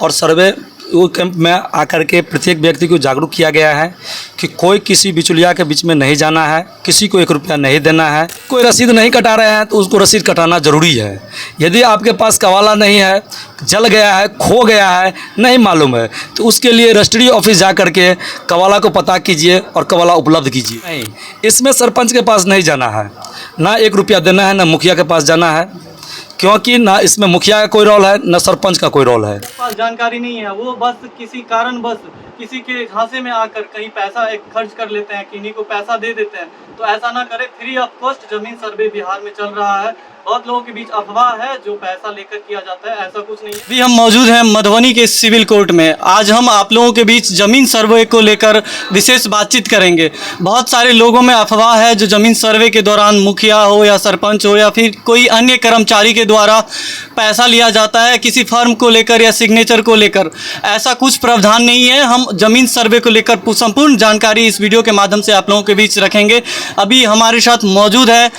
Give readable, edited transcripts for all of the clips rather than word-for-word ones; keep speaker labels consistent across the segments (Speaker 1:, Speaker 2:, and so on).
Speaker 1: और सर्वे वो कैंप में आकर के प्रत्येक व्यक्ति को जागरूक किया गया है कि कोई किसी बिचौलिया के बीच में नहीं जाना है, किसी को 1 रुपया नहीं देना है। कोई रसीद नहीं कटा रहे हैं तो उसको रसीद कटाना ज़रूरी है। यदि आपके पास कवाला नहीं है, जल गया है, खो गया है, नहीं मालूम है, तो उसके लिए रजिस्ट्री ऑफिस जा कर के कवाला को पता कीजिए और कवाला उपलब्ध कीजिए। नहीं, इसमें सरपंच के पास नहीं जाना है, ना 1 रुपया देना है, ना मुखिया के पास जाना है, क्योंकि ना इसमें मुखिया का कोई रोल है, ना सरपंच का कोई रोल है।
Speaker 2: पास जानकारी नहीं है, वो बस किसी कारण बस किसी के झांसे में आकर कहीं पैसा एक खर्च कर लेते हैं, किन्हीं को पैसा दे देते हैं। तो ऐसा ना करें। फ्री ऑफ कॉस्ट जमीन सर्वे बिहार में चल रहा है। बहुत लोगों के बीच अफवाह है जो पैसा लेकर किया जाता है, ऐसा कुछ नहीं है। अभी हम मौजूद हैं मधुबनी के सिविल कोर्ट में। आज हम आप लोगों के बीच जमीन सर्वे को लेकर विशेष बातचीत करेंगे। बहुत सारे लोगों में अफवाह है जो जमीन सर्वे के दौरान मुखिया हो या सरपंच हो या फिर कोई अन्य कर्मचारी के द्वारा पैसा लिया जाता है किसी फर्म को लेकर या सिग्नेचर को लेकर। ऐसा कुछ प्रावधान नहीं है। हम जमीन सर्वे को लेकर संपूर्ण जानकारी इस वीडियो के माध्यम से आप लोगों के बीच रखेंगे। अभी हमारे साथ मौजूद है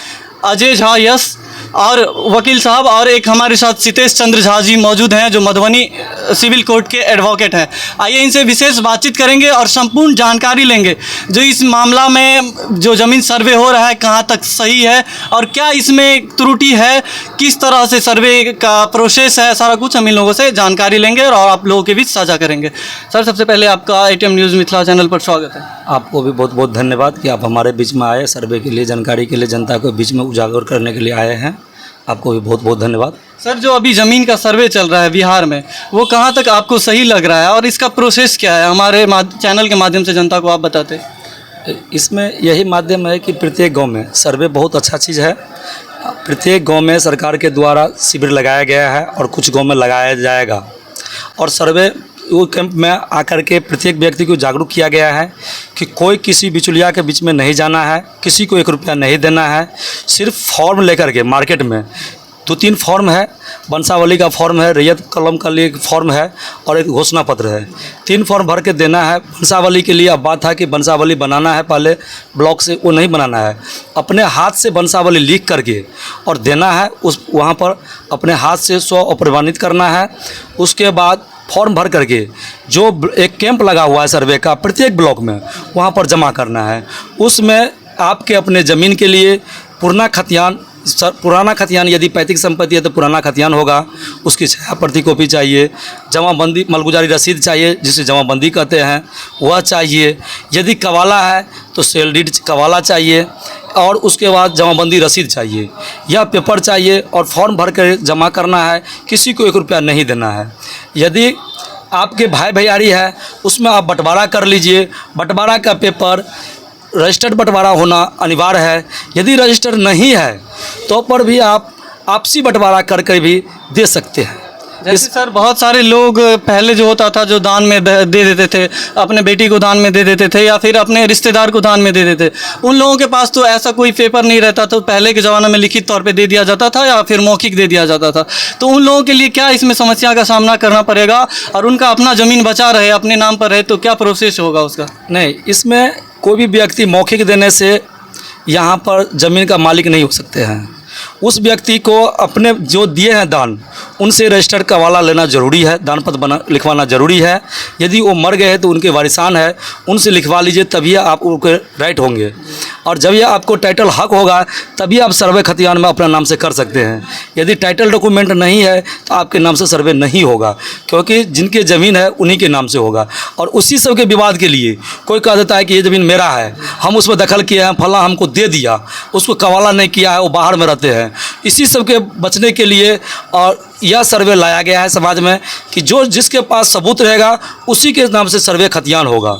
Speaker 2: अजय झा यश और वकील साहब, और एक हमारे साथ सितेश चंद्र झा जी मौजूद हैं जो मधुबनी सिविल कोर्ट के एडवोकेट हैं। आइए इनसे विशेष बातचीत करेंगे और संपूर्ण जानकारी लेंगे जो इस मामला में जो ज़मीन सर्वे हो रहा है कहाँ तक सही है और क्या इसमें त्रुटि है, किस तरह से सर्वे का प्रोसेस है, सारा कुछ हम इन लोगों से जानकारी लेंगे और आप लोगों के बीच साझा करेंगे। सर, सबसे पहले आपका ATM न्यूज़ मिथिला चैनल पर स्वागत है।
Speaker 1: आपको भी बहुत बहुत धन्यवाद कि आप हमारे बीच में आए, सर्वे के लिए, जानकारी के लिए, जनता को बीच में उजागर करने के लिए आए हैं। आपको भी बहुत बहुत धन्यवाद।
Speaker 2: सर, जो अभी ज़मीन का सर्वे चल रहा है बिहार में, वो कहाँ तक आपको सही लग रहा है और इसका प्रोसेस क्या है? हमारे चैनल के माध्यम से जनता को आप बताते।
Speaker 1: इसमें यही माध्यम है कि प्रत्येक गांव में सर्वे बहुत अच्छा चीज़ है। प्रत्येक गांव में सरकार के द्वारा शिविर लगाया गया है और कुछ गांव में लगाया जाएगा। और सर्वे वो कैंप में आकर के प्रत्येक व्यक्ति को जागरूक किया गया है कि कोई किसी बिचौलिया के बीच में नहीं जाना है, किसी को 1 रुपया नहीं देना है। सिर्फ फॉर्म लेकर के मार्केट में 2-3 फॉर्म है, बंसावली का फॉर्म है, रैयत कलम का लिए फॉर्म है और एक घोषणा पत्र है। 3 फॉर्म भर के देना है। बंसावली के लिए अब बात था कि बंसावली बनाना है, पहले ब्लॉक से वो नहीं बनाना है, अपने हाथ से बंसावली लिख करके और देना है। उस वहाँ पर अपने हाथ से प्रमाणित करना है। उसके बाद फॉर्म भर करके जो एक कैंप लगा हुआ है सर्वे का प्रत्येक ब्लॉक में, वहाँ पर जमा करना है। उसमें आपके अपने ज़मीन के लिए पुराना खतियान यदि पैतृक संपत्ति है तो पुराना खतियान होगा, उसकी 6 प्रति कॉपी चाहिए। जमाबंदी मलगुजारी रसीद चाहिए जिसे जमाबंदी कहते हैं, वह चाहिए। यदि कवाला है तो सेल डीड कवाला चाहिए और उसके बाद जमाबंदी रसीद चाहिए। यह पेपर चाहिए और फॉर्म भर कर जमा करना है। किसी को 1 रुपया नहीं देना है। यदि आपके भाई भैयारी है उसमें आप बंटवारा कर लीजिए। बंटवारा का पेपर रजिस्टर्ड बंटवारा होना अनिवार्य है। यदि रजिस्टर नहीं है तो पर भी आप आपसी बंटवारा करके भी दे सकते हैं।
Speaker 2: जैसे सर, बहुत सारे लोग पहले जो होता था जो दान में दे देते थे, अपने बेटी को दान में दे देते थे या फिर अपने रिश्तेदार को दान में दे देते। उन लोगों के पास तो ऐसा कोई पेपर नहीं रहता था। पहले के ज़माने में लिखित तौर पे दे दिया जाता था या फिर मौखिक दे दिया जाता था। तो उन लोगों के लिए क्या इसमें समस्या का सामना करना पड़ेगा और उनका अपना ज़मीन बचा रहे, अपने नाम पर रहे, तो क्या प्रोसेस होगा उसका?
Speaker 1: नहीं, इसमें कोई भी व्यक्ति मौखिक देने से यहाँ पर ज़मीन का मालिक नहीं हो सकते हैं। उस व्यक्ति को अपने जो दिए हैं दान, उनसे रजिस्टर्ड कवाला लेना ज़रूरी है, दान पत्र लिखवाना ज़रूरी है। यदि वो मर गए हैं तो उनके वारिसान है, उनसे लिखवा लीजिए, तभी आप उनके राइट होंगे। और जब यह आपको टाइटल हक होगा तभी आप सर्वे खतियान में अपने नाम से कर सकते हैं। यदि टाइटल डॉक्यूमेंट नहीं है तो आपके नाम से सर्वे नहीं होगा, क्योंकि जिनकी ज़मीन है उन्हीं के नाम से होगा। और उसी सब के विवाद के लिए कोई कह देता है कि ये ज़मीन मेरा है, हम उसमें दखल किए हैं, फला हमको दे दिया, उसको कवाला नहीं किया है, वो बाहर में रहते हैं। इसी सब के बचने के लिए और यह सर्वे लाया गया है समाज में कि जो जिसके पास सबूत रहेगा उसी के नाम से सर्वे खतियान होगा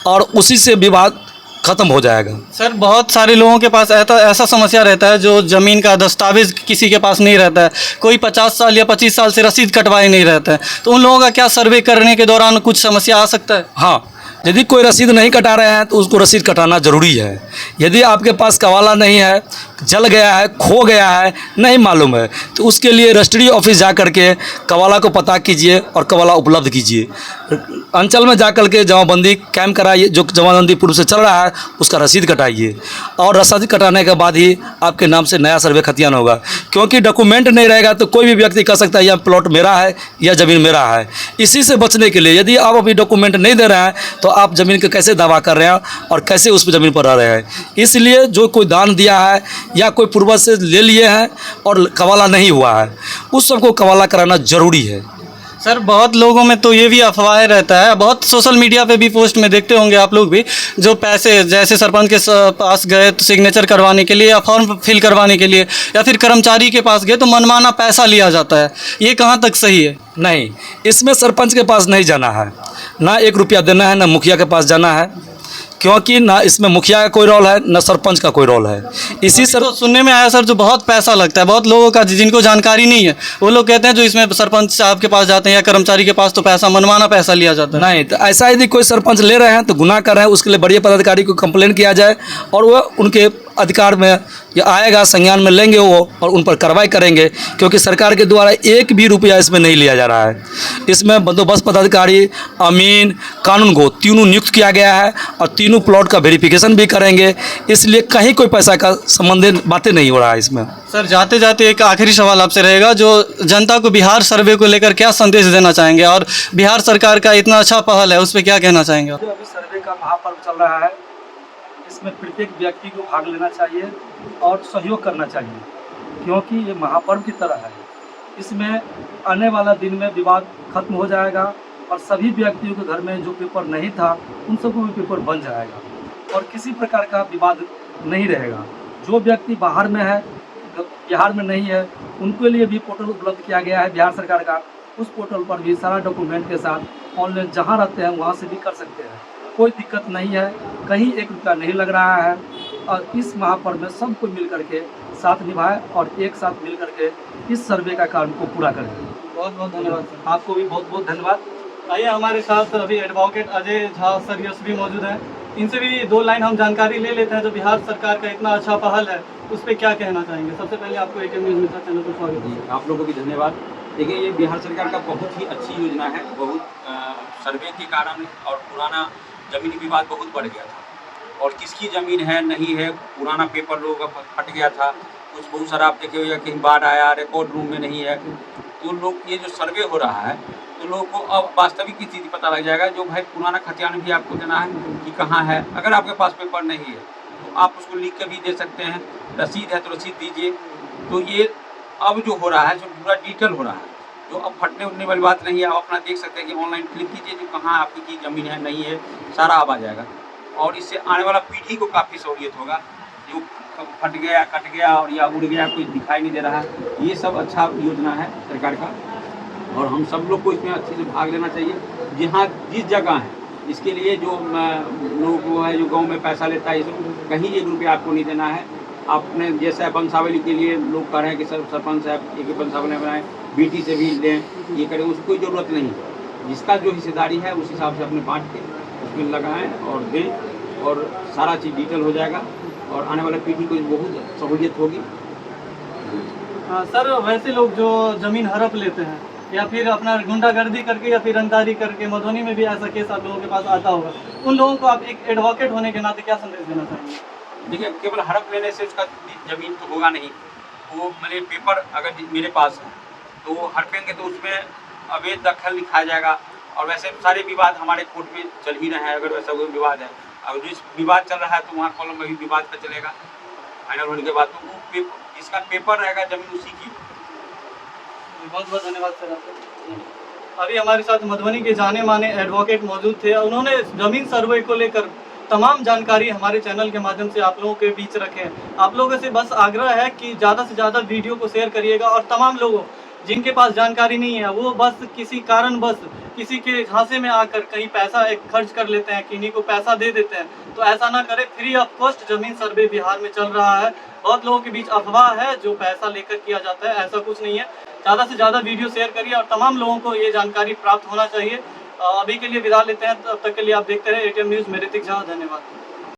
Speaker 1: और उसी से विवाद ख़त्म हो जाएगा।
Speaker 2: सर, बहुत सारे लोगों के पास ऐसा समस्या रहता है जो ज़मीन का दस्तावेज किसी के पास नहीं रहता है। कोई 50 साल या 25 साल से रसीद कटवाए नहीं रहता है। तो उन लोगों का क्या सर्वे करने के दौरान कुछ समस्या आ सकता है?
Speaker 1: हाँ, यदि कोई रसीद नहीं कटा रहे हैं तो उसको रसीद कटाना ज़रूरी है। यदि आपके पास कवाला नहीं है, जल गया है, खो गया है, नहीं मालूम है, तो उसके लिए रजिस्ट्री ऑफिस जा करके कवाला को पता कीजिए और कवाला उपलब्ध कीजिए। अंचल में जा कर के जमाबंदी कैम्प कराइए, जो जमाबंदी पूर्व से चल रहा है उसका रसीद कटाइए, और रसीद कटाने के बाद ही आपके नाम से नया सर्वे खतियान होगा। क्योंकि डॉक्यूमेंट नहीं रहेगा तो कोई भी व्यक्ति कह सकता है यह प्लॉट मेरा है या ज़मीन मेरा है। इसी से बचने के लिए यदि आप अभी डॉक्यूमेंट नहीं दे रहे हैं तो आप ज़मीन का कैसे दावा कर रहे हैं और कैसे उस ज़मीन पर रह रहे हैं। इसलिए जो कोई दान दिया है या कोई पूर्वज से ले लिए हैं और कवाला नहीं हुआ है, उस सबको कवाला कराना ज़रूरी है।
Speaker 2: सर बहुत लोगों में तो ये भी अफवाह रहता है, बहुत सोशल मीडिया पे भी पोस्ट में देखते होंगे आप लोग भी, जो पैसे जैसे सरपंच के पास गए तो सिग्नेचर करवाने के लिए या फॉर्म फिल करवाने के लिए या फिर कर्मचारी के पास गए तो मनमाना पैसा लिया जाता है। ये कहाँ तक सही है?
Speaker 1: नहीं, इसमें सरपंच के पास नहीं जाना है, ना 1 रुपया देना है, ना मुखिया के पास जाना है। क्योंकि ना इसमें मुखिया का कोई रोल है, ना सरपंच का कोई रोल है। इसी सर
Speaker 2: तो सुनने में आया सर जो बहुत पैसा लगता है, बहुत लोगों का जिनको जानकारी नहीं है वो लोग कहते हैं जो इसमें सरपंच साहब के पास जाते हैं या कर्मचारी के पास तो पैसा मनमाना पैसा लिया जाता है।
Speaker 1: नहीं, तो ऐसा यदि कोई सरपंच ले रहे हैं तो गुनाह कर रहे हैं, उसके लिए बड़े पदाधिकारी को कंप्लेन किया जाए और वह उनके अधिकार में या आएगा, संज्ञान में लेंगे वो और उन पर कार्रवाई करेंगे। क्योंकि सरकार के द्वारा 1 भी रुपया इसमें नहीं लिया जा रहा है। इसमें बंदोबस्त पदाधिकारी, अमीन, कानूनगो तीनों नियुक्त किया गया है और तीनों प्लॉट का वेरिफिकेशन भी करेंगे। इसलिए कहीं कोई पैसा का संबंधित बातें नहीं हो रहा है इसमें।
Speaker 2: सर जाते जाते एक आखिरी सवाल आपसे रहेगा, जो जनता को बिहार सर्वे को लेकर क्या संदेश देना चाहेंगे और बिहार सरकार का इतना अच्छा पहल है उस पर क्या कहना चाहेंगे?
Speaker 1: जो अभी सर्वे का महापर्व चल रहा है, इसमें प्रत्येक व्यक्ति को भाग लेना चाहिए और सहयोग करना चाहिए, क्योंकि ये महापर्व की तरह है। इसमें आने वाला दिन में विवाद खत्म हो जाएगा और सभी व्यक्तियों के घर में जो पेपर नहीं था उन सबको भी पेपर बन जाएगा और किसी प्रकार का विवाद नहीं रहेगा। जो व्यक्ति बाहर में है, बिहार में नहीं है, उनके लिए भी पोर्टल उपलब्ध किया गया है बिहार सरकार का। उस पोर्टल पर भी सारा डॉक्यूमेंट के साथ ऑनलाइन जहाँ रहते हैं वहाँ से भी कर सकते हैं, कोई दिक्कत नहीं है, कहीं 1 रुपया नहीं लग रहा है। और इस महापर्व में सबको मिल करके साथ निभाएं और एक साथ मिल करके इस सर्वे का काम को पूरा करें।
Speaker 2: बहुत बहुत धन्यवाद सर।
Speaker 1: आपको भी बहुत बहुत धन्यवाद।
Speaker 2: आइए हमारे साथ अभी एडवोकेट अजय झा सर यश भी मौजूद हैं, इनसे भी 2 लाइन हम जानकारी ले लेते हैं। जो बिहार सरकार का इतना अच्छा पहल है उस पर क्या कहना चाहेंगे? सबसे पहले आपको ATM न्यूज़ मित्रा चैनल पर स्वागत है।
Speaker 3: आप लोगों को भी धन्यवाद। देखिए, ये बिहार सरकार का बहुत ही अच्छी योजना है। बहुत सर्वे के कारण और पुराना ज़मीनी विवाद बहुत बढ़ गया था और किसकी ज़मीन है नहीं है, पुराना पेपर लोगों का फट गया था। कुछ बहुत सारा आप देखे हुए कहीं बाढ़ आया, रिकॉर्ड रूम में नहीं है, तो लोग ये जो सर्वे हो रहा है तो लोगों को अब वास्तविक की स्थिति पता लग जाएगा। जो भाई पुराना खतियान भी आपको देना है कि कहाँ है, अगर आपके पास पेपर नहीं है तो आप उसको लिख के भी दे सकते हैं। रसीद है तो रसीद दीजिए। तो ये अब जो हो रहा है, जो पूरा डिजिटल हो रहा है, जो अब फटने उठने वाली बात नहीं है। आप अपना देख सकते हैं कि ऑनलाइन क्लिक कीजिए, जो कहाँ आपकी ज़मीन है नहीं है, सारा अब आ जाएगा और इससे आने वाला पीढ़ी को काफ़ी सहूलियत होगा। जो फट गया, कट गया और या उड़ गया, कुछ दिखाई नहीं दे रहा, ये सब अच्छा योजना है सरकार का और हम सब लोग को इसमें अच्छे से भाग लेना चाहिए। जहाँ जिस जगह है इसके लिए जो लोग वो है, जो गाँव में पैसा लेता है, कहीं 1 रुपया आपको नहीं देना है। आपने जैसा वंशावली के लिए लोग कह रहे हैं कि सरपंच साहब एक वंशावली बनाएं, बीटी से भी लें, ये करें, उसकी कोई ज़रूरत नहीं है। जिसका जो हिस्सेदारी है उस हिसाब से अपने बांट के उसमें लगाएं और दें और सारा चीज़ डिजिटल हो जाएगा और आने वाले पीढ़ी को बहुत सहूलियत होगी।
Speaker 2: सर वैसे लोग जो ज़मीन हड़प लेते हैं या फिर अपना गुंडागर्दी करके या फिर रंगदारी करके, मधुबनी में भी ऐसा केस आप लोगों के पास आता होगा, उन लोगों को आप एक एडवोकेट होने के नाते क्या संदेश देना चाहेंगे?
Speaker 3: देखिए, केवल हड़प लेने से उसका ज़मीन तो होगा नहीं। वो मेरे पेपर अगर मेरे पास है तो वो हड़पेंगे तो उसमें अवैध दखल लिखा जाएगा और वैसे सारे विवाद हमारे कोर्ट में चल ही रहे हैं। अगर वैसा कोई विवाद है, अगर जिस विवाद चल रहा है तो वहाँ कॉलम में भी विवाद का चलेगा। फाइनल होने के बाद तो वो जिसका पेपर रहेगा ज़मीन उसी की।
Speaker 2: बहुत बहुत धन्यवाद सर आपको। अभी हमारे साथ मधुबनी के जाने माने एडवोकेट मौजूद थे, उन्होंने ज़मीन सर्वे को लेकर तमाम जानकारी हमारे चैनल के माध्यम से आप लोगों के बीच रखे। आप लोगों से बस आग्रह है कि ज़्यादा से ज़्यादा वीडियो को शेयर करिएगा और तमाम लोगों जिनके पास जानकारी नहीं है वो बस किसी कारण बस किसी के झांसे में आकर कहीं पैसा खर्च कर लेते हैं, किन्हीं को पैसा दे देते हैं, तो ऐसा ना करें। फ्री ऑफ कॉस्ट ज़मीन सर्वे बिहार में चल रहा है। बहुत लोगों के बीच अफवाह है जो पैसा लेकर किया जाता है, ऐसा कुछ नहीं है। ज़्यादा से ज़्यादा वीडियो शेयर करिए और तमाम लोगों को ये जानकारी प्राप्त होना चाहिए। अभी के लिए विदा लेते हैं, तब तक के लिए आप देखते रहे ATM न्यूज़। मेरे झा, धन्यवाद।